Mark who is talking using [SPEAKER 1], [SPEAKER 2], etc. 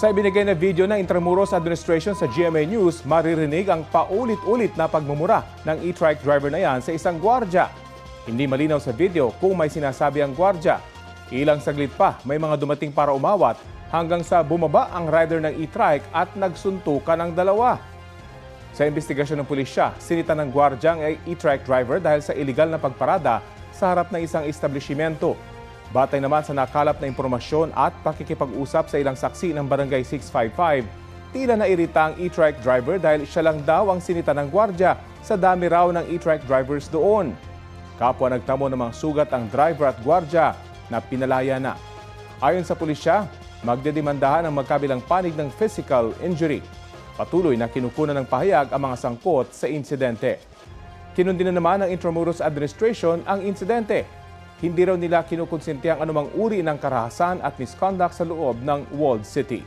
[SPEAKER 1] Sa ibinigay na video ng Intramuros Administration sa GMA News, maririnig ang paulit-ulit na pagmumura ng e-trike driver na yan sa isang gwardya. Hindi malinaw sa video kung may sinasabi ang gwardya. Ilang saglit pa, may mga dumating para umawat hanggang sa bumaba ang rider ng e-trike at nagsuntukan ng dalawa. Sa investigasyon ng pulisya, sinita ng gwardya ang e-trike driver dahil sa iligal na pagparada sa harap ng isang establishmento. Batay naman sa nakalap na impormasyon at pakikipag-usap sa ilang saksi ng Barangay 655, tila nairita ang e-trike driver dahil siya lang daw ang sinita ng gwardya sa dami raw ng e-trike drivers doon. Kapwa nagtamo ng mga sugat ang driver at gwardya na pinalaya na. Ayon sa pulisya, magdedemandahan ang magkabilang panig ng physical injury. Patuloy na kinukunan ng pahayag ang mga sangkot sa insidente. Kinundin na naman ng Intramuros Administration ang insidente. Hindi raw nila kinukonsinti ang anumang uri ng karahasan at misconduct sa loob ng walled city.